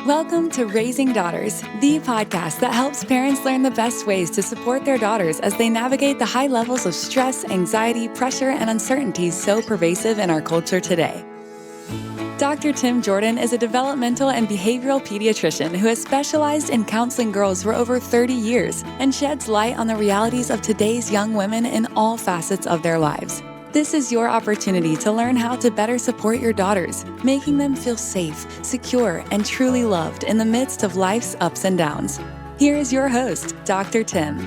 Welcome to Raising Daughters, the podcast that helps parents learn the best ways to support their daughters as they navigate the high levels of stress, anxiety, pressure, and uncertainty so pervasive in our culture today. Dr. Tim Jordan is a developmental and behavioral pediatrician who has specialized in counseling girls for over 30 years and sheds light on the realities of today's young women in all facets of their lives. This is your opportunity to learn how to better support your daughters, making them feel safe, secure, and truly loved in the midst of life's ups and downs. Here is your host, Dr. Tim.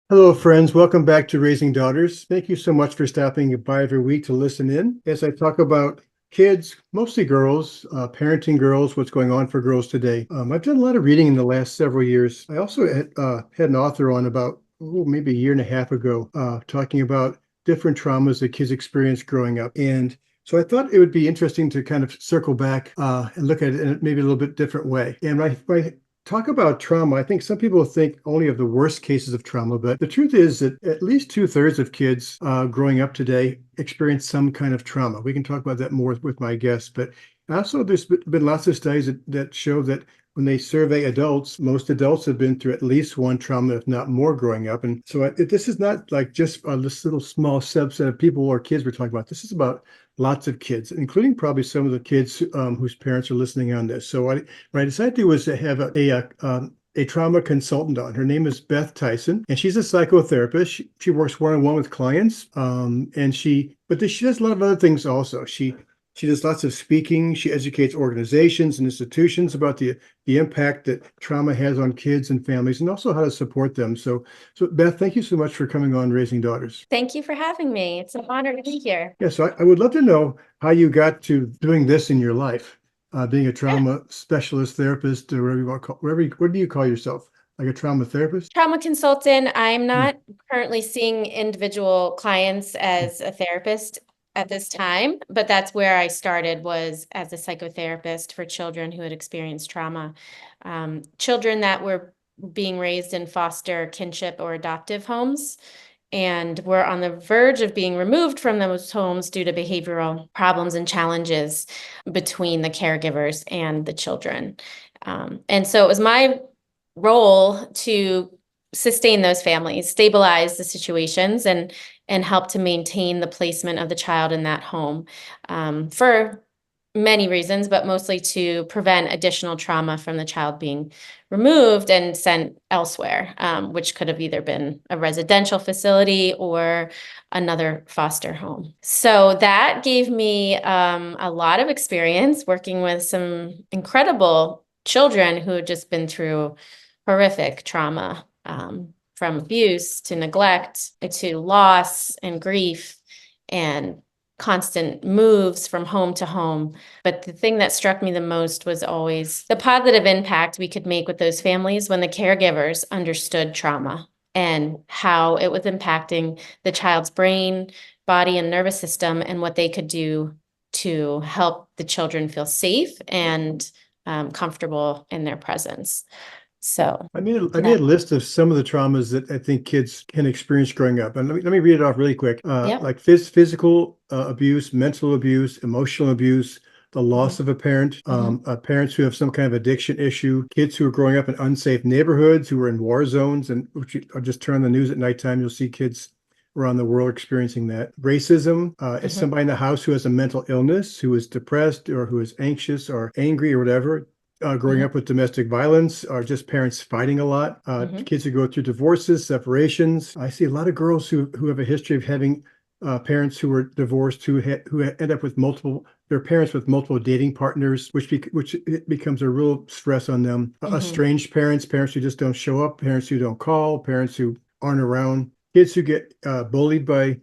Hello, friends. Welcome back to Raising Daughters. Thank you so much for stopping by every week to listen in as I talk about kids, mostly girls, parenting girls, what's going on for girls today. I've done a lot of reading in the last several years. I also had an author on about maybe a year and a half ago talking about different traumas that kids experience growing up. And so I thought it would be interesting to kind of circle back and look at it in maybe a little bit different way. And when I talk about trauma, I think some people think only of the worst cases of trauma, but the truth is that at least 2/3 of kids growing up today experience some kind of trauma. We can talk about that more with my guests, but also there's been lots of studies that show that when they survey adults, most adults have been through at least one trauma, if not more, growing up. And so this is not like just this little small subset of people or kids we're talking about. This is about lots of kids, including probably some of the kids whose parents are listening on this. So what I decided to do was to have a trauma consultant on. Her name is Beth Tyson, and she's a psychotherapist. She works one-on-one with clients, but she does a lot of other things also. She does lots of speaking. She educates organizations and institutions about the impact that trauma has on kids and families, and also how to support them. So Beth, thank you so much for coming on Raising Daughters. Thank you for having me. It's an honor to be here. Yeah, so I would love to know how you got to doing this in your life, being a trauma specialist, therapist, or whatever you want to call. What do you call yourself? Like a trauma therapist? Trauma consultant. I'm not currently seeing individual clients as a therapist at this time, but that's where I started, was as a psychotherapist for children who had experienced trauma. Children that were being raised in foster, kinship, or adoptive homes, and were on the verge of being removed from those homes due to behavioral problems and challenges between the caregivers and the children. And so it was my role to sustain those families, stabilize the situations, and help to maintain the placement of the child in that home for many reasons, but mostly to prevent additional trauma from the child being removed and sent elsewhere, which could have either been a residential facility or another foster home. So that gave me a lot of experience working with some incredible children who had just been through horrific trauma, from abuse to neglect to loss and grief and constant moves from home to home. But the thing that struck me the most was always the positive impact we could make with those families when the caregivers understood trauma and how it was impacting the child's brain, body, and nervous system, and what they could do to help the children feel safe and comfortable in their presence. So I made a list of some of the traumas that I think kids can experience growing up. And let me read it off really quick. Like physical abuse, mental abuse, emotional abuse, the loss of a parent, parents who have some kind of addiction issue, kids who are growing up in unsafe neighborhoods, who are in war zones, and just turn on the news at nighttime, you'll see kids around the world experiencing that. Racism, is somebody in the house who has a mental illness, who is depressed or who is anxious or angry or whatever. Growing up with domestic violence, or just parents fighting a lot. Kids who go through divorces, separations. I see a lot of girls who have a history of having parents who were divorced, who end up with their parents with multiple dating partners, which it becomes a real stress on them. Estranged parents who just don't show up, parents who don't call, parents who aren't around. Kids who get bullied by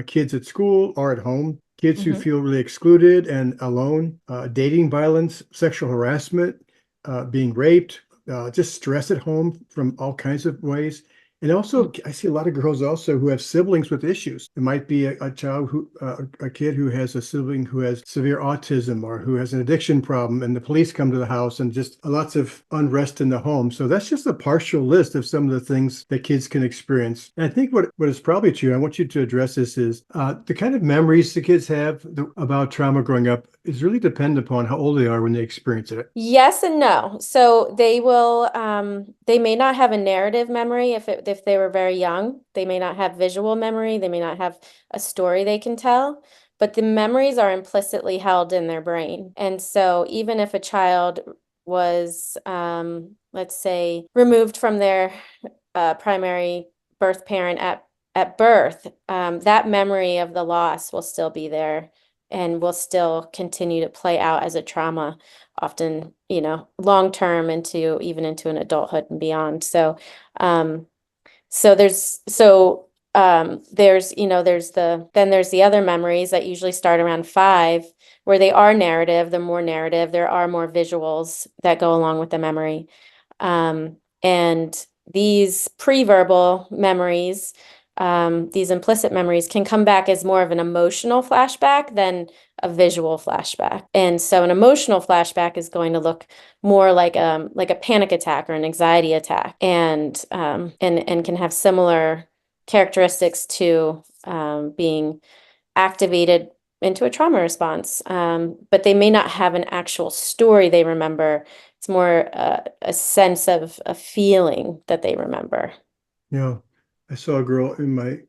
kids at school or at home. Kids who feel really excluded and alone. Dating violence, sexual harassment. Being raped, just stress at home from all kinds of ways. And also, I see a lot of girls also who have siblings with issues. It might be a child who, a kid who has a sibling who has severe autism or who has an addiction problem, and the police come to the house and just lots of unrest in the home. So that's just a partial list of some of the things that kids can experience. And I think what is probably true, I want you to address this, is the kind of memories the kids have about trauma growing up is really dependent upon how old they are when they experience it. Yes and no. So they will, they may not have a narrative memory if they were very young. They may not have visual memory. They may not have a story they can tell, but the memories are implicitly held in their brain. And so even if a child was, let's say, removed from their primary birth parent at birth, that memory of the loss will still be there and will still continue to play out as a trauma, often, long term even into an adulthood and beyond. So, there's the other memories that usually start around 5, where they are narrative. They're more narrative. There are more visuals that go along with the memory. And these pre-verbal memories, these implicit memories can come back as more of an emotional flashback than a visual flashback. And so an emotional flashback is going to look more like a panic attack or an anxiety attack, and can have similar characteristics to being activated into a trauma response. But they may not have an actual story they remember. It's more a sense of a feeling that they remember. Yeah. I saw a girl in my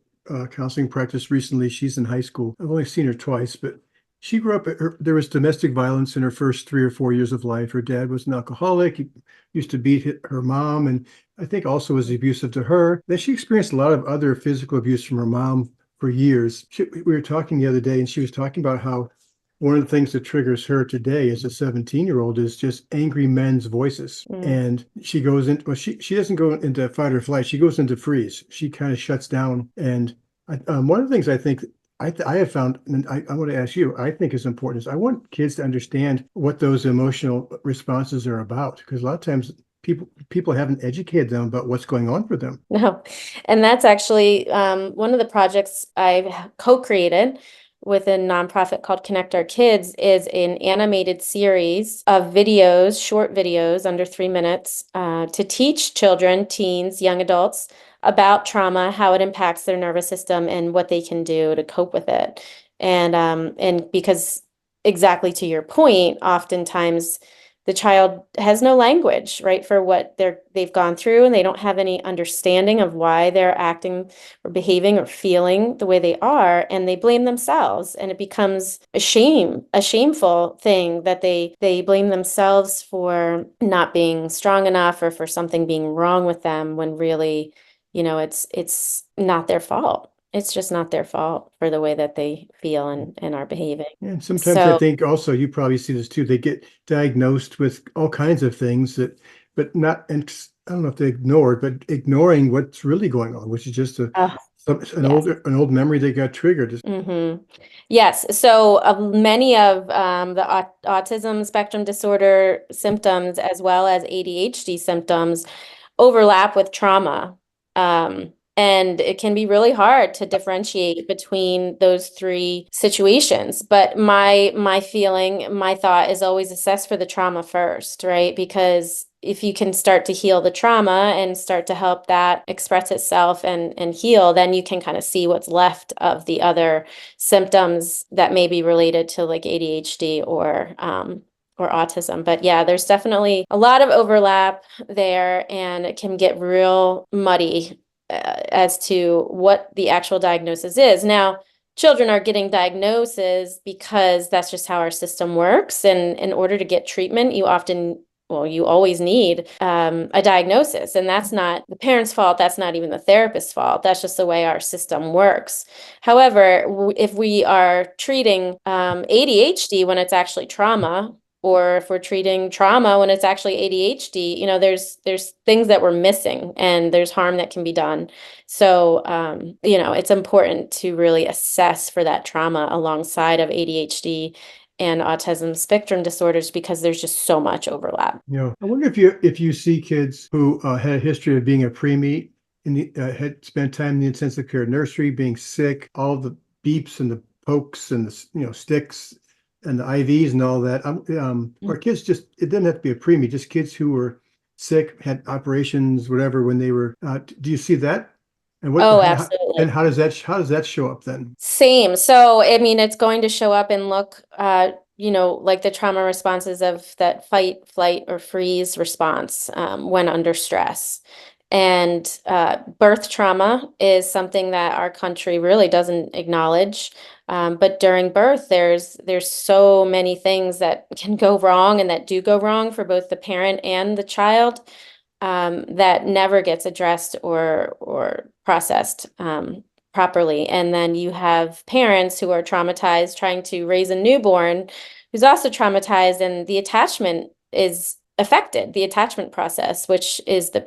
counseling practice recently. She's in high school. I've only seen her twice, but she grew up, there was domestic violence in her first 3 or 4 years of life. Her dad was an alcoholic. He used to beat her mom, and I think also was abusive to her. Then she experienced a lot of other physical abuse from her mom for years. We were talking the other day, and she was talking about how one of the things that triggers her today as a 17-year-old is just angry men's voices. And she goes into, well, she doesn't go into fight or flight. She goes into freeze. She kind of shuts down. And one of the things I think I have found, and I want to ask you, I think is important, is I want kids to understand what those emotional responses are about, because a lot of times people haven't educated them about what's going on for them. No, and that's actually one of the projects I've co-created with a nonprofit called Connect Our Kids is an animated series of videos, short videos under 3 minutes, to teach children, teens, young adults about trauma, how it impacts their nervous system, and what they can do to cope with it. And because exactly to your point, oftentimes the child has no language, right, for what they've gone through, and they don't have any understanding of why they're acting or behaving or feeling the way they are, and they blame themselves, and it becomes a shameful thing that they blame themselves for not being strong enough or for something being wrong with them, when really, it's not their fault. It's just not their fault for the way that they feel and are behaving. And sometimes I So, think also, you probably see this too, they get diagnosed with all kinds of things but not, and I don't know if they ignore it, but ignoring what's really going on, which is just an yes. old memory that got triggered. Yes. So many of the autism spectrum disorder symptoms, as well as ADHD symptoms, overlap with trauma. And it can be really hard to differentiate between those 3 situations. But my feeling, my thought is always assess for the trauma first, right? Because if you can start to heal the trauma and start to help that express itself and heal, then you can kind of see what's left of the other symptoms that may be related to like ADHD or autism. But yeah, there's definitely a lot of overlap there, and it can get real muddy as to what the actual diagnosis is. Now, children are getting diagnoses because that's just how our system works. And in order to get treatment, you always need a diagnosis. And that's not the parent's fault. That's not even the therapist's fault. That's just the way our system works. However, if we are treating ADHD when it's actually trauma, or if we're treating trauma when it's actually ADHD, there's things that we're missing, and there's harm that can be done. So, it's important to really assess for that trauma alongside of ADHD and autism spectrum disorders, because there's just so much overlap. I wonder if you see kids who had a history of being a preemie had spent time in the intensive care nursery, being sick, all the beeps and the pokes and the sticks and the IVs and all that. Our kids it didn't have to be a preemie, just kids who were sick, had operations, whatever, when they were. Do you see that? And Oh, absolutely. how does that show up then? Same. So, I mean, it's going to show up and look, like the trauma responses of that fight, flight, or freeze response when under stress. And birth trauma is something that our country really doesn't acknowledge. But during birth, there's so many things that can go wrong and that do go wrong for both the parent and the child that never gets addressed or processed properly. And then you have parents who are traumatized trying to raise a newborn who's also traumatized, and the attachment is affected, the attachment process, which is the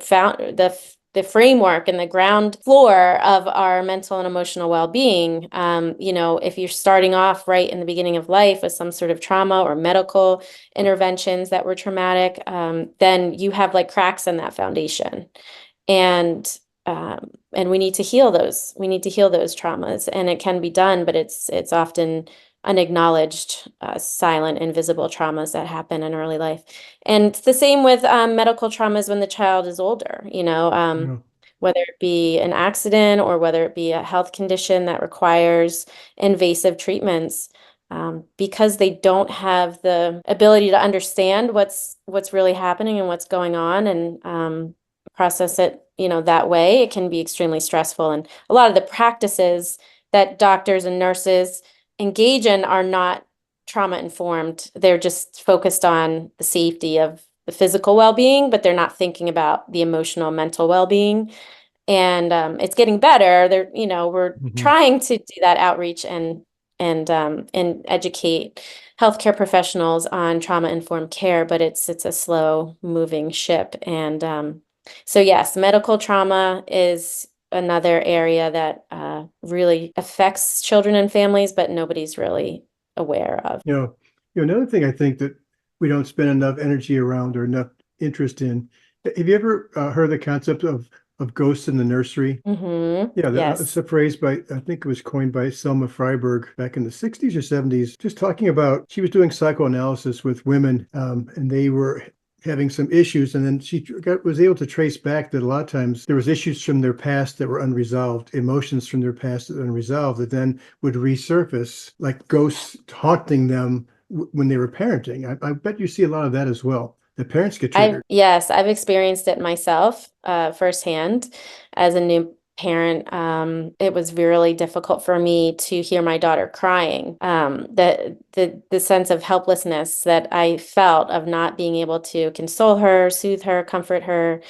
framework and the ground floor of our mental and emotional well-being. If you're starting off right in the beginning of life with some sort of trauma or medical interventions that were traumatic, then you have like cracks in that foundation. And we need to heal those. We need to heal those traumas, and it can be done, but it's often unacknowledged, silent, invisible traumas that happen in early life. And it's the same with medical traumas when the child is older, Yeah. whether it be an accident or whether it be a health condition that requires invasive treatments, because they don't have the ability to understand what's really happening and what's going on, and process it, that way. It can be extremely stressful. And a lot of the practices that doctors and nurses engage in are not trauma informed. They're just focused on the safety of the physical well-being, but they're not thinking about the emotional, mental well-being. And it's getting better. We're trying to do that outreach and educate healthcare professionals on trauma-informed care, but it's a slow moving ship. And so yes, medical trauma is another area that really affects children and families, but nobody's really aware of. Another thing I think that we don't spend enough energy around or enough interest in. Have you ever heard the concept of ghosts in the nursery? Yeah, Yes. it's a phrase I think it was coined by Selma Freiberg back in the 60s or 70s, just talking about, she was doing psychoanalysis with women, and they were having some issues, and then she was able to trace back that a lot of times there was issues from their past that were unresolved, emotions from their past that were unresolved, that then would resurface like ghosts haunting them when they were parenting. I bet you see a lot of that as well. The parents get triggered. Yes, I've experienced it myself firsthand as a new parent. It was really difficult for me to hear my daughter crying. The sense of helplessness that I felt of not being able to console her, soothe her, comfort her,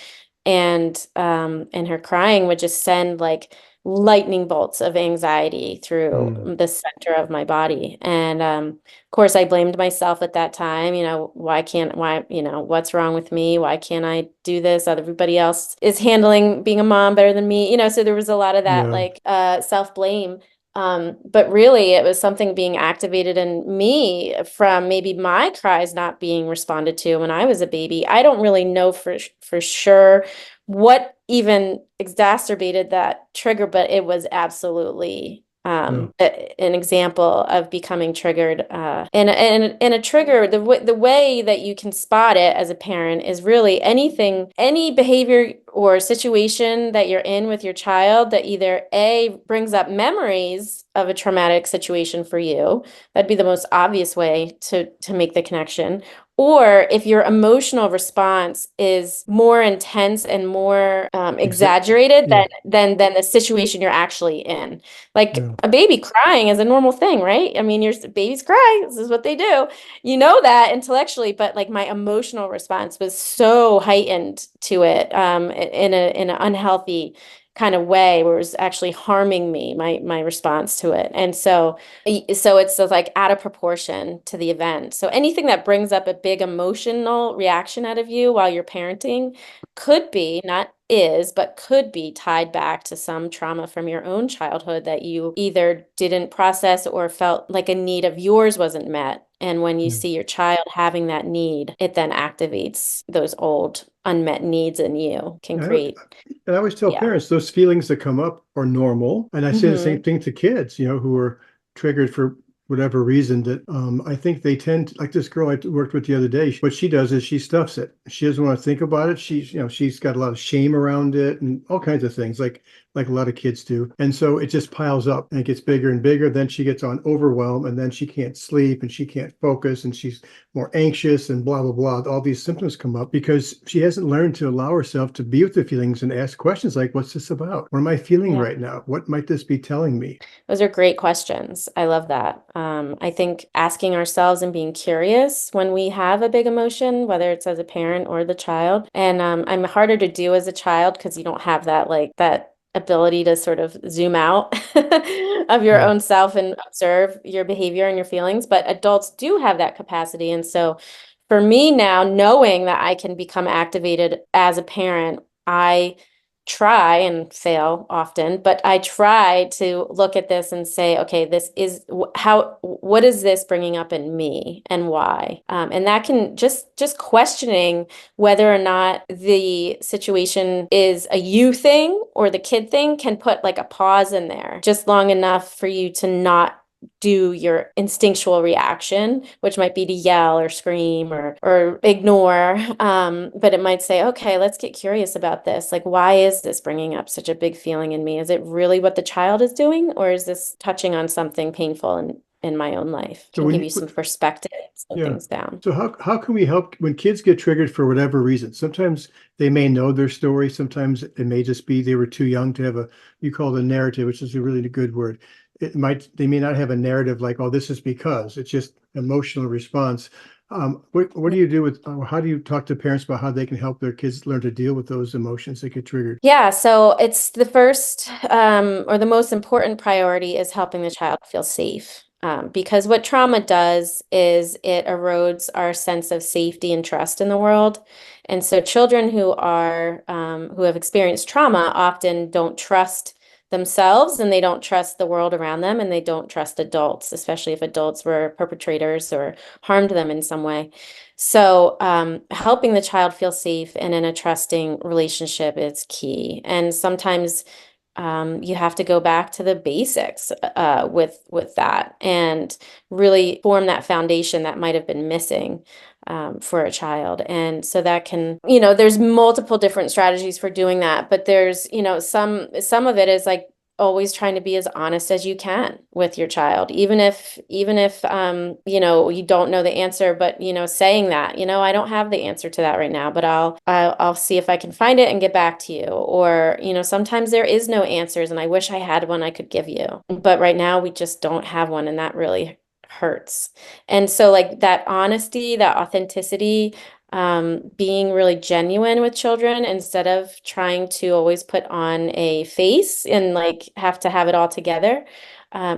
and her crying would just send like lightning bolts of anxiety through the center of my body. And of course, I blamed myself at that time. What's wrong with me? Why can't I do this? Everybody else is handling being a mom better than me. So there was a lot of that self-blame. But really, it was something being activated in me from maybe my cries not being responded to when I was a baby. I don't really know for sure what even exacerbated that trigger, but it was absolutely an example of becoming triggered. And a trigger, the way that you can spot it as a parent is really any behavior or situation that you're in with your child that either A, brings up memories of a traumatic situation for you. That'd be the most obvious way to make the connection. Or if your emotional response is more intense and more exaggerated than the situation you're actually in. Like a baby crying is a normal thing, right? I mean, babies cry. This is what they do. You know that intellectually, but like my emotional response was so heightened to it in an unhealthy kind of way, where it was actually harming me, my response to it. And so it's like out of proportion to the event. So anything that brings up a big emotional reaction out of you while you're parenting could be, not is, but could be tied back to some trauma from your own childhood that you either didn't process or felt like a need of yours wasn't met. And when you Yeah. see your child having that need, it then activates those old unmet needs in you, can I, create, and I always tell yeah. parents those feelings that come up are normal. And I say the same thing to kids, who are triggered for whatever reason that I think they tend like this girl I worked with the other day. What she does is she stuffs it. She doesn't want to think about it. She's got a lot of shame around it and all kinds of things like a lot of kids do. And so it just piles up and it gets bigger and bigger. Then she gets on overwhelm and then she can't sleep and she can't focus and she's more anxious and blah, blah, blah. All these symptoms come up because she hasn't learned to allow herself to be with the feelings and ask questions like, what's this about? What am I feeling Yeah. right now? What might this be telling me? Those are great questions. I love that. I think asking ourselves and being curious when we have a big emotion, whether it's as a parent or the child, and I'm harder to do as a child because you don't have that ability to sort of zoom out of your Yeah. own self and observe your behavior and your feelings. But adults do have that capacity. And so for me now, knowing that I can become activated as a parent, I try and fail often, but I try to look at this and say, okay, this is what is this bringing up in me and why? And that can just questioning whether or not the situation is a you thing or the kid thing can put like a pause in there just long enough for you to not do your instinctual reaction, which might be to yell or scream or ignore. But it might say, okay, let's get curious about this. Like, why is this bringing up such a big feeling in me? Is it really what the child is doing, or is this touching on something painful in my own life? So Can when give you, you some perspective, slow yeah. things down. So how can we help when kids get triggered for whatever reason? Sometimes they may know their story. Sometimes it may just be they were too young to have you call it a narrative, which is a really good word. They may not have a narrative like, oh, this is because it's just emotional response. What do you do with, how do you talk to parents about how they can help their kids learn to deal with those emotions that get triggered? Yeah, so it's the first or the most important priority is helping the child feel safe. Because what trauma does is it erodes our sense of safety and trust in the world. And so children who have experienced trauma often don't trust themselves and they don't trust the world around them and they don't trust adults, especially if adults were perpetrators or harmed them in some way. So, helping the child feel safe and in a trusting relationship is key. And sometimes you have to go back to the basics with that and really form that foundation that might have been missing for a child. And so that can, there's multiple different strategies for doing that, but there's, some of it is like always trying to be as honest as you can with your child, even if you don't know the answer, but saying that, I don't have the answer to that right now, but I'll see if I can find it and get back to you. Or sometimes there is no answers and I wish I had one I could give you, but right now we just don't have one, and that really hurts. And so like that honesty, that authenticity, being really genuine with children instead of trying to always put on a face and like have to have it all together,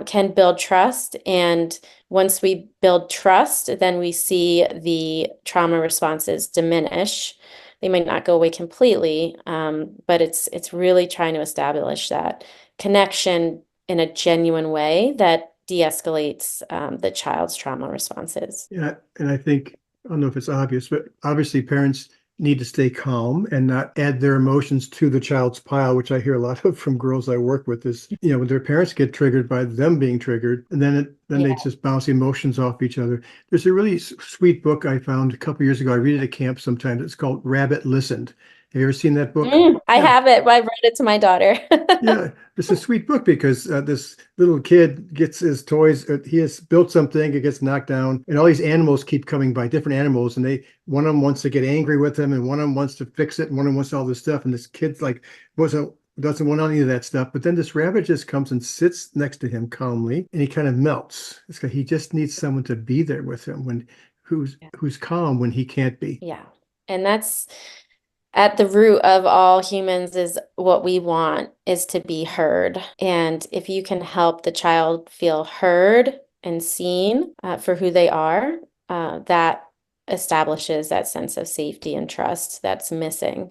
can build trust. And once we build trust, then we see the trauma responses diminish. They might not go away completely, but it's really trying to establish that connection in a genuine way that de-escalates the child's trauma responses. Yeah, and I think, I don't know if it's obvious, but obviously parents need to stay calm and not add their emotions to the child's pile, which I hear a lot of from girls I work with is, when their parents get triggered by them being triggered, and then they just bounce emotions off each other. There's a really sweet book I found a couple years ago. I read it at camp sometimes. It's called Rabbit Listened. Have you ever seen that book? I Yeah. have it. I read it to my daughter. Yeah, it's a sweet book because this little kid gets his toys. He has built something, it gets knocked down, and all these animals keep coming by, different animals, and one of them wants to get angry with him, and one of them wants to fix it, and one of them wants all this stuff, and this kid's like doesn't want any of that stuff. But then this rabbit just comes and sits next to him calmly, and he kind of melts. It's like he just needs someone to be there with him who's calm when he can't be. Yeah. And that's at the root of all humans is what we want is to be heard. And if you can help the child feel heard and seen for who they are, that establishes that sense of safety and trust that's missing.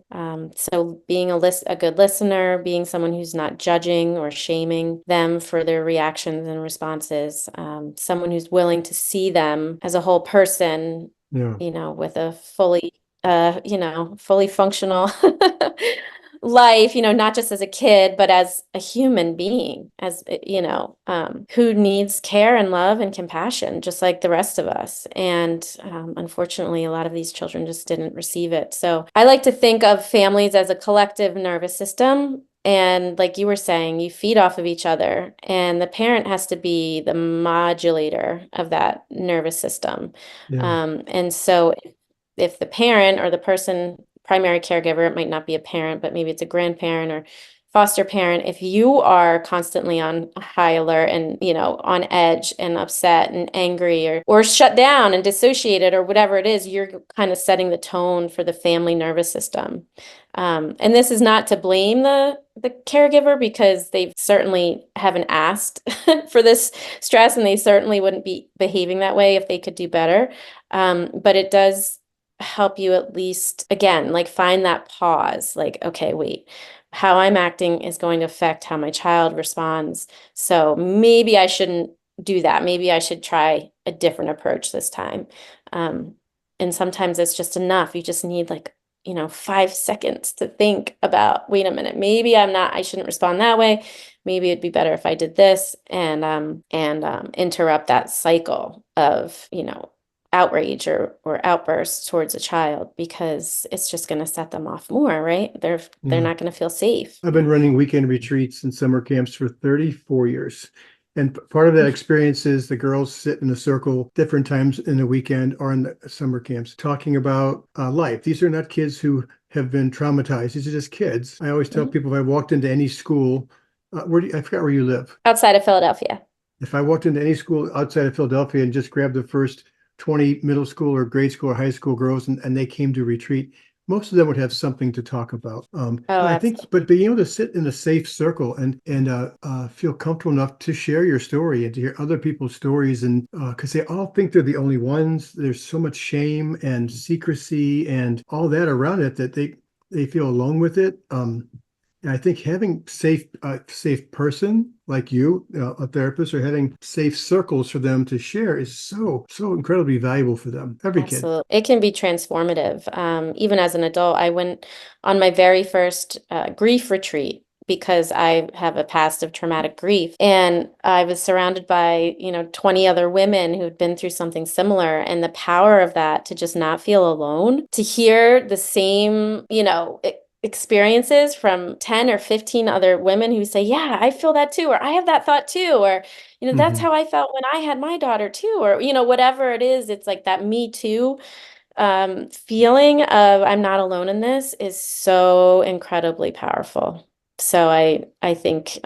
So being a good listener, being someone who's not judging or shaming them for their reactions and responses, someone who's willing to see them as a whole person, Yeah. with a fully functional life, not just as a kid, but as a human being, who needs care and love and compassion, just like the rest of us. And unfortunately, a lot of these children just didn't receive it. So I like to think of families as a collective nervous system. And like you were saying, you feed off of each other, and the parent has to be the modulator of that nervous system. Yeah. And so if the parent or the primary caregiver, it might not be a parent, but maybe it's a grandparent or foster parent, if you are constantly on high alert and, on edge and upset and angry or shut down and dissociated or whatever it is, you're kind of setting the tone for the family nervous system. And this is not to blame the caregiver, because they certainly haven't asked for this stress, and they certainly wouldn't be behaving that way if they could do better. But it does help you at least, again, like find that pause, like, okay, wait, how I'm acting is going to affect how my child responds. So maybe I shouldn't do that. Maybe I should try a different approach this time. And sometimes it's just enough. You just need 5 seconds to think about, wait a minute, maybe I shouldn't respond that way. Maybe it'd be better if I did this, and interrupt that cycle of, outrage or outbursts towards a child, because it's just going to set them off more, right? They're not going to feel safe. I've been running weekend retreats and summer camps for 34 years. And part of that experience is the girls sit in a circle different times in the weekend or in the summer camps talking about life. These are not kids who have been traumatized. These are just kids. I always tell people, if I walked into any school, I forgot where you live. Outside of Philadelphia. If I walked into any school outside of Philadelphia and just grabbed the first 20 middle school or grade school or high school girls and they came to retreat, most of them would have something to talk about. I think, but being able to sit in a safe circle and feel comfortable enough to share your story and to hear other people's stories, and because they all think they're the only ones. There's so much shame and secrecy and all that around it that they feel alone with it. And I think having safe person like you, a therapist, or having safe circles for them to share is so incredibly valuable for them. Every Absolutely. Kid. It can be transformative. Even as an adult, I went on my very first grief retreat, because I have a past of traumatic grief. And I was surrounded by, 20 other women who'd been through something similar. And the power of that, to just not feel alone, to hear the same, experiences from 10 or 15 other women who say, yeah, I feel that too, or I have that thought too, or, that's how I felt when I had my daughter too, or, whatever it is, it's like that me too feeling of I'm not alone in this is so incredibly powerful. So I think,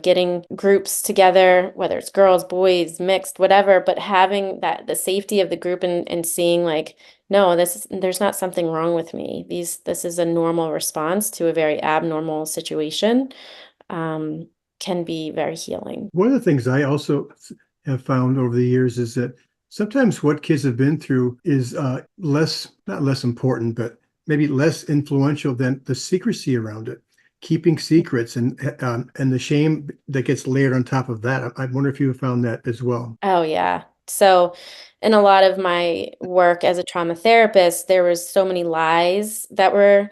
getting groups together, whether it's girls, boys, mixed, whatever, but having the safety of the group and seeing no, there's not something wrong with me. This is a normal response to a very abnormal situation, can be very healing. One of the things I also have found over the years is that sometimes what kids have been through is not less important, but maybe less influential than the secrecy around it, keeping secrets and the shame that gets layered on top of that. I wonder if you have found that as well. Oh, yeah. So in a lot of my work as a trauma therapist, there was so many lies that were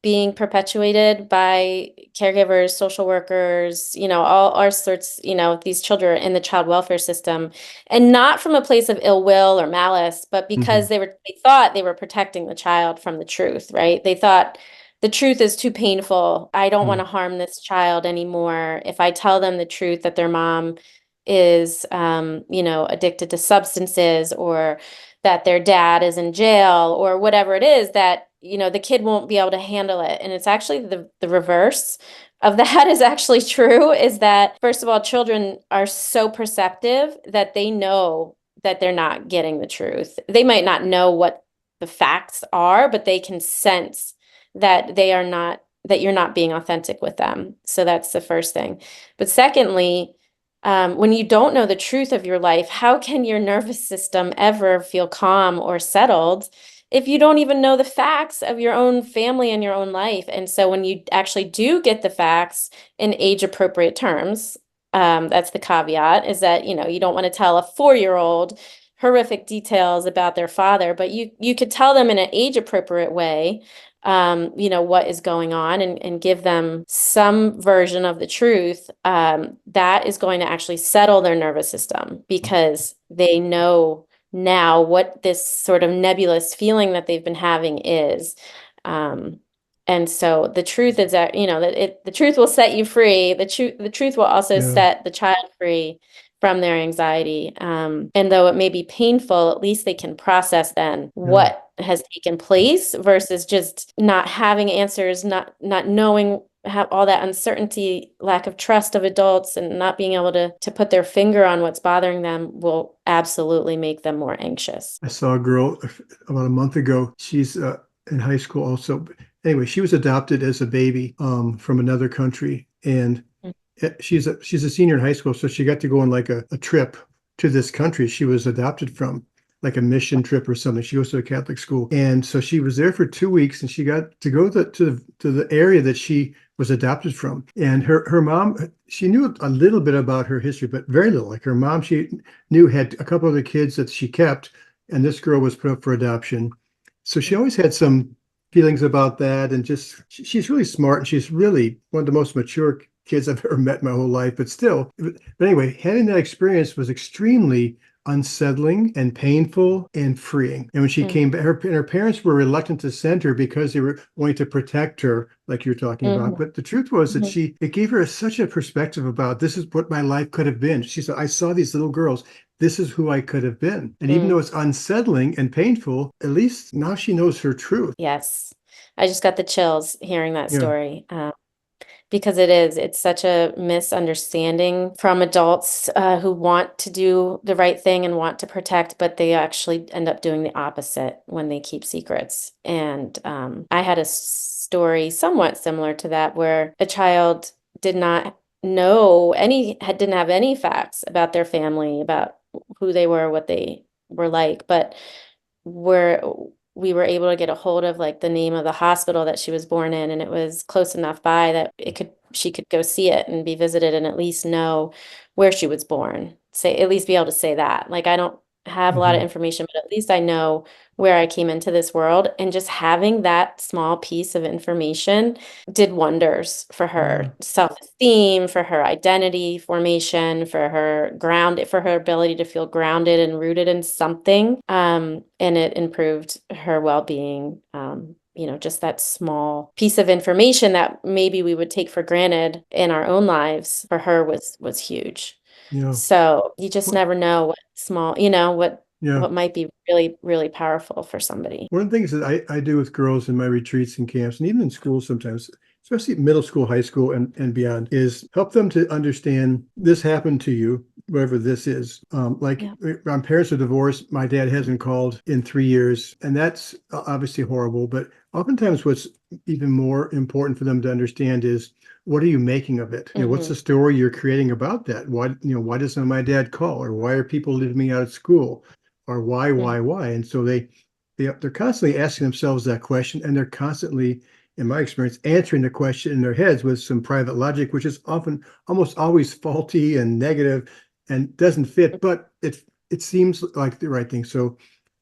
being perpetuated by caregivers, social workers, all our sorts, these children in the child welfare system, and not from a place of ill will or malice, but because they thought they were protecting the child from the truth, right? They thought the truth is too painful. I don't want to harm this child anymore. If I tell them the truth that their mom is, addicted to substances, or that their dad is in jail, or whatever it is, that, the kid won't be able to handle it. And it's actually the reverse of that is actually true, is that, first of all, children are so perceptive that they know that they're not getting the truth. They might not know what the facts are, but they can sense that that you're not being authentic with them. So that's the first thing. But secondly, when you don't know the truth of your life, how can your nervous system ever feel calm or settled if you don't even know the facts of your own family and your own life? And so when you actually do get the facts in age appropriate terms, that's the caveat, is that, you don't want to tell a 4-year-old horrific details about their father, but you could tell them in an age appropriate way, what is going on, and give them some version of the truth, that is going to actually settle their nervous system, because they know now what this sort of nebulous feeling that they've been having is. And so the truth is that, the truth will set you free. The truth will also Yeah. set the child free from their anxiety. And though it may be painful, at least they can process then what has taken place, versus just not having answers, not knowing, have all that uncertainty, lack of trust of adults, and not being able to put their finger on what's bothering them will absolutely make them more anxious. I saw a girl about a month ago. She's in high school also. Anyway, she was adopted as a baby from another country, and she's a senior in high school, so she got to go on like a trip to this country she was adopted from, like a mission trip or something. She goes to a Catholic school, and so she was there for 2 weeks, and she got to go to the area that she was adopted from. And her mom, she knew a little bit about her history, but very little. Like her mom, she knew had a couple of the kids that she kept, and this girl was put up for adoption. So she always had some feelings about that, and just she's really smart, and she's really one of the most mature kids I've ever met in my whole life. But still, but anyway, having that experience was extremely unsettling and painful and freeing. And when she came back, her parents were reluctant to send her because they were wanting to protect her, like you're talking about. But the truth was that it gave her such a perspective about, this is what my life could have been. She said, I saw these little girls. This is who I could have been. And even though it's unsettling and painful, at least now she knows her truth. Yes. I just got the chills hearing that Yeah. story. Because it's such a misunderstanding from adults who want to do the right thing and want to protect, but they actually end up doing the opposite when they keep secrets. And I had a story somewhat similar to that, where a child did not didn't have any facts about their family, about who they were, what they were like, but we were able to get a hold of like the name of the hospital that she was born in, and it was close enough by that she could go see it and be visited, and at least know where she was born. At least be able to say that. Like, I don't have a lot of information, but at least I know where I came into this world. And just having that small piece of information did wonders for her self-esteem, for her identity formation, for her ability to feel grounded and rooted in something. And it improved her well-being. Just that small piece of information that maybe we would take for granted in our own lives, for her was huge. Yeah. So you just never know what small, what might be really, really powerful for somebody. One of the things that I do with girls in my retreats and camps, and even in school sometimes, especially middle school, high school, and beyond, is help them to understand this happened to you, whatever this is. My parents are divorced. My dad hasn't called in 3 years, and that's obviously horrible. But oftentimes what's even more important for them to understand is, what are you making of it? What's the story you're creating about that? Why doesn't my dad call? Or why are people leaving me out of school? Or why? And so they're constantly asking themselves that question, and they're constantly, in my experience, answering the question in their heads with some private logic, which is often almost always faulty and negative and doesn't fit, but it seems like the right thing. So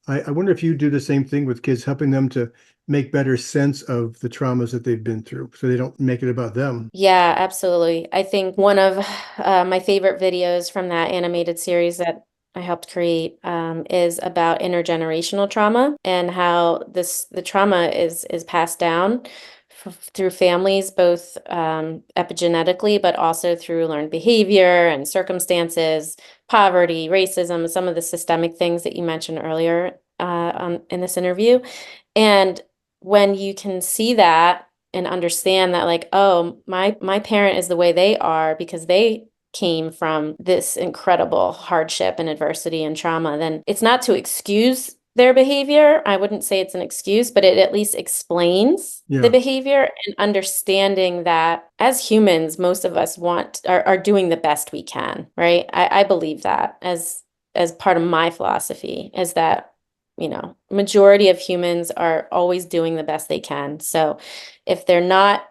I wonder if you do the same thing with kids, helping them to make better sense of the traumas that they've been through, so they don't make it about them. Yeah, absolutely. I think one of my favorite videos from that animated series that I helped create is about intergenerational trauma, and how the trauma is passed down through families, both epigenetically, but also through learned behavior and circumstances, poverty, racism, some of the systemic things that you mentioned earlier in this interview. And when you can see that and understand that, like, oh, my parent is the way they are because they came from this incredible hardship and adversity and trauma, then it's not to excuse their behavior. I wouldn't say it's an excuse, but it at least explains the Yeah. behavior, and understanding that as humans, most of us are doing the best we can, right? I believe that as part of my philosophy is that, majority of humans are always doing the best they can. So if they're not,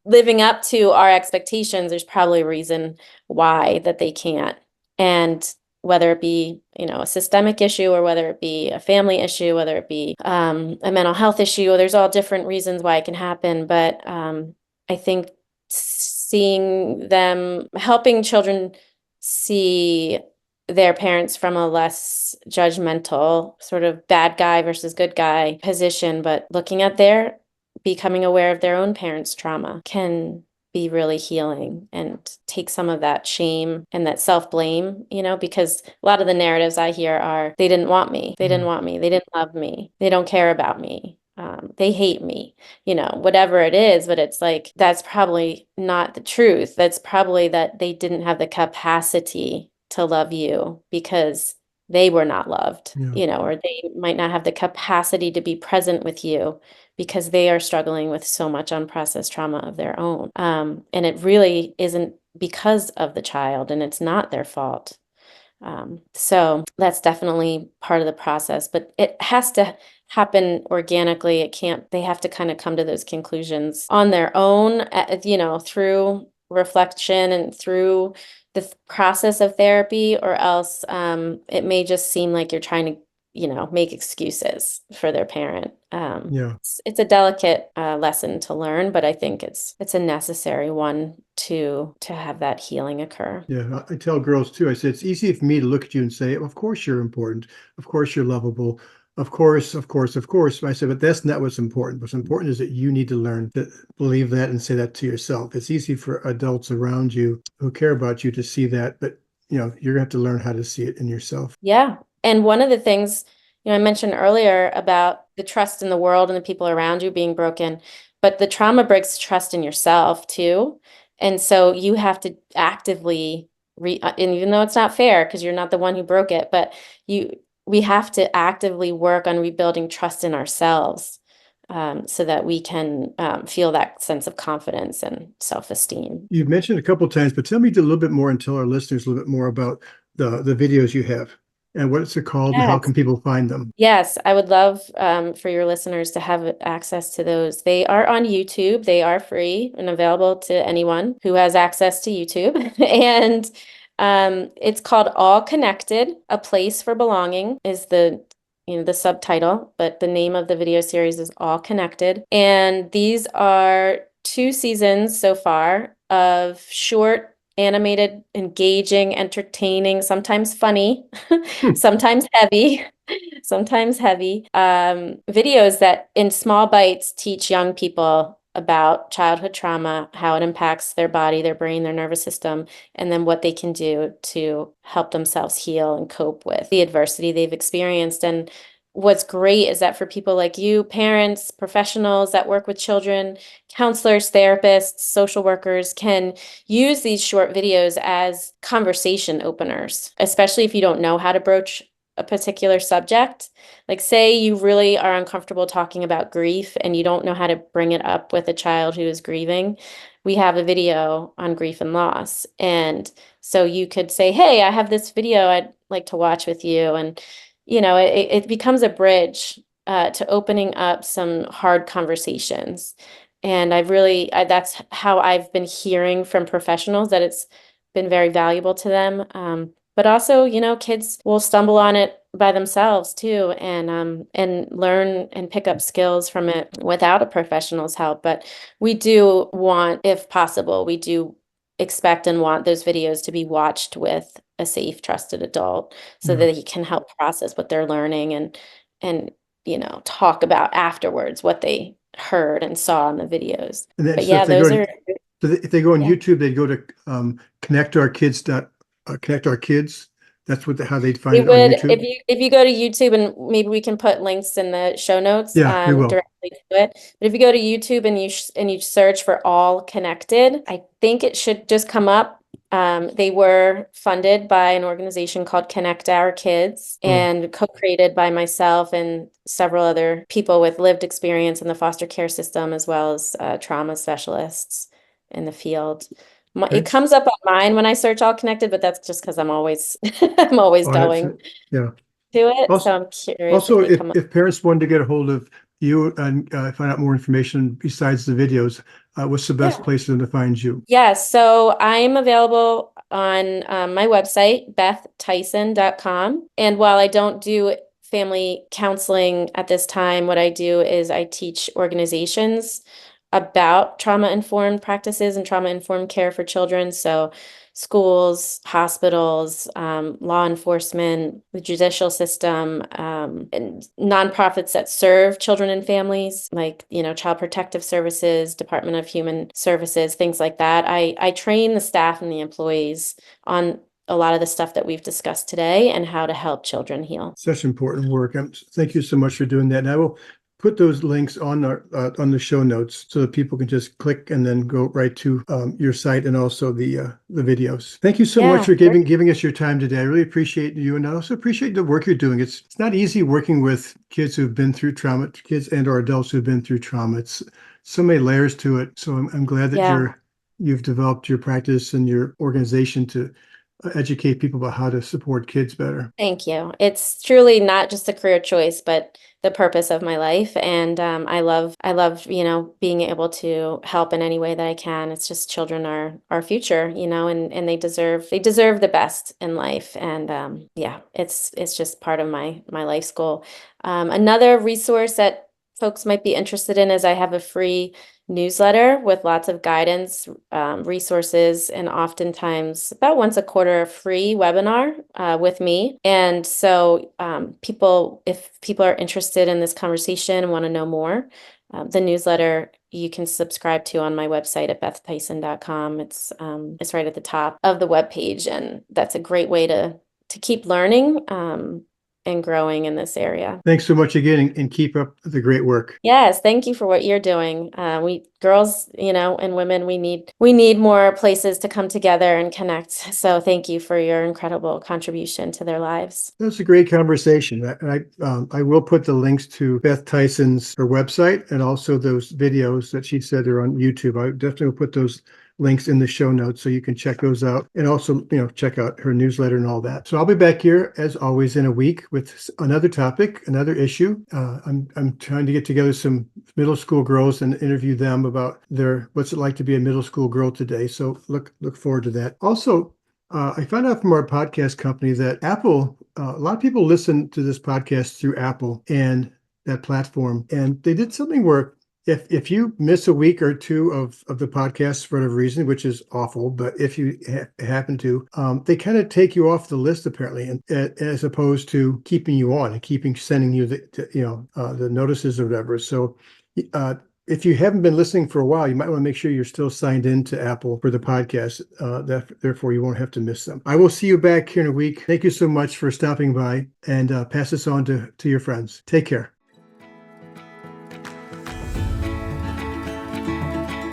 living up to our expectations, there's probably a reason why that they can't. And whether it be, a systemic issue, or whether it be a family issue, whether it be a mental health issue, there's all different reasons why it can happen. But I think seeing them, helping children see their parents from a less judgmental sort of bad guy versus good guy position, but looking at becoming aware of their own parents' trauma can be really healing and take some of that shame and that self-blame, because a lot of the narratives I hear are, they didn't want me. They didn't want me. They didn't love me. They don't care about me. They hate me, whatever it is. But it's like, that's probably not the truth. That's probably that they didn't have the capacity to love you because they were not loved, or they might not have the capacity to be present with you because they are struggling with so much unprocessed trauma of their own. And it really isn't because of the child, and it's not their fault. So that's definitely part of the process, but it has to happen organically. They have to kind of come to those conclusions on their own, through reflection and through the process of therapy, or else it may just seem like you're trying to make excuses for their parent. Yeah. It's a delicate lesson to learn, but I think it's a necessary one to have that healing occur. Yeah. I tell girls too, I said, it's easy for me to look at you and say, of course you're important. Of course you're lovable. Of course, of course, of course. But I said, but that's not what's important. What's important is that you need to learn to believe that and say that to yourself. It's easy for adults around you who care about you to see that, but you're gonna have to learn how to see it in yourself. Yeah. And one of the things, I mentioned earlier about the trust in the world and the people around you being broken, but the trauma breaks trust in yourself too. And so you have to actively and even though it's not fair because you're not the one who broke it, but we have to actively work on rebuilding trust in ourselves, so that we can feel that sense of confidence and self-esteem. You've mentioned a couple of times, but tell me a little bit more and tell our listeners a little bit more about the videos you have and what it's called and how Yes. can people find them? Yes, I would love for your listeners to have access to those. They are on YouTube. They are free and available to anyone who has access to YouTube. And it's called All Connected, A Place for Belonging is the subtitle, but the name of the video series is All Connected. And these are 2 seasons so far of short, animated, engaging, entertaining, sometimes funny, sometimes heavy, videos that in small bites teach young people about childhood trauma, how it impacts their body, their brain, their nervous system, and then what they can do to help themselves heal and cope with the adversity they've experienced. And what's great is that for people like you, parents, professionals that work with children, counselors, therapists, social workers can use these short videos as conversation openers, especially if you don't know how to broach a particular subject. Like say you really are uncomfortable talking about grief and you don't know how to bring it up with a child who is grieving. We have a video on grief and loss. And so you could say, hey, I have this video I'd like to watch with you. And, it becomes a bridge to opening up some hard conversations. And that's how I've been hearing from professionals that it's been very valuable to them. But also, kids will stumble on it by themselves too, and learn and pick up skills from it without a professional's help. But we do want, if possible, we do expect and want those videos to be watched with a safe, trusted adult so that he can help process what they're learning and talk about afterwards what they heard and saw in the videos. And then, But so yeah, if they those go are. if they go on Yeah. YouTube, they'd go to connect our kids. Connect our kids. That's how they'd find it on YouTube. If you go to YouTube, and maybe we can put links in the show notes Yeah, we will. directly to it. But if you go to YouTube and you search for All Connected, I think it should just come up. They were funded by an organization called Connect Our Kids and co-created by myself and several other people with lived experience in the foster care system, as well as trauma specialists in the field. It comes up on mine when I search All Connected, but that's just because I'm always going Yeah. to it. Also, So I'm curious Also, if they come up. if parents wanted to get a hold of you and find out more information besides the videos, what's the best place for them to find you? Yes, so I'm available on my website, bethtyson.com. And while I don't do family counseling at this time, what I do is I teach organizations about trauma-informed practices and trauma-informed care for children. So schools, hospitals, law enforcement, the judicial system, and nonprofits that serve children and families, like, Child Protective Services, Department of Human Services, things like that. I train the staff and the employees on a lot of the stuff that we've discussed today and how to help children heal. Such important work. Thank you so much for doing that. And I will put those links on on the show notes so that people can just click and then go right to your site and also the videos. Thank you so much for giving us your time today. I really appreciate you, and I also appreciate the work you're doing. It's not easy working with kids who've been through trauma, kids and or adults who've been through trauma. It's so many layers to it. So I'm glad that you've developed your practice and your organization to educate people about how to support kids better. Thank you. It's truly not just a career choice, but the purpose of my life. And I love, being able to help in any way that I can. It's just children are our future, and they deserve the best in life. And it's just part of my life goal. Another resource that folks might be interested in is I have a free newsletter with lots of guidance, resources, and oftentimes about once a quarter a free webinar with me. And so if people are interested in this conversation and want to know more, the newsletter you can subscribe to on my website at bethtyson.com. It's right at the top of the webpage, and that's a great way to keep learning and growing in this area. Thanks so much again, and keep up the great work. Yes, thank you for what you're doing. We girls, and women, we need more places to come together and connect. So thank you for your incredible contribution to their lives. That's a great conversation. I will put the links to Beth Tyson's her website and also those videos that she said are on YouTube. I definitely will put those links in the show notes so you can check those out, and also check out her newsletter and all that. So I'll be back here as always in a week with another topic, another issue. I'm trying to get together some middle school girls and interview them about what's it like to be a middle school girl today. So look forward to that. Also, I found out from our podcast company that Apple, a lot of people listen to this podcast through Apple and that platform, and they did something where if you miss a week or two of the podcast for whatever reason, which is awful, but if you happen to, they kind of take you off the list apparently, and as opposed to keeping you on and sending you the notices or whatever. So if you haven't been listening for a while, you might want to make sure you're still signed in to Apple for the podcast. Therefore, you won't have to miss them. I will see you back here in a week. Thank you so much for stopping by, and pass this on to your friends. Take care.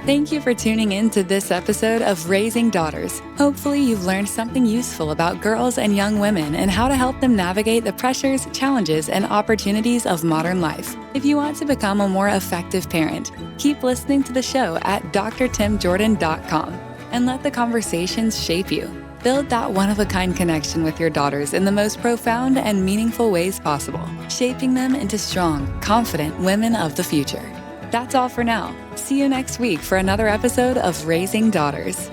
Thank you for tuning in to this episode of Raising Daughters. Hopefully you've learned something useful about girls and young women and how to help them navigate the pressures, challenges, and opportunities of modern life. If you want to become a more effective parent, keep listening to the show at drtimjordan.com and let the conversations shape you. Build that one-of-a-kind connection with your daughters in the most profound and meaningful ways possible, shaping them into strong, confident women of the future. That's all for now. See you next week for another episode of Raising Daughters.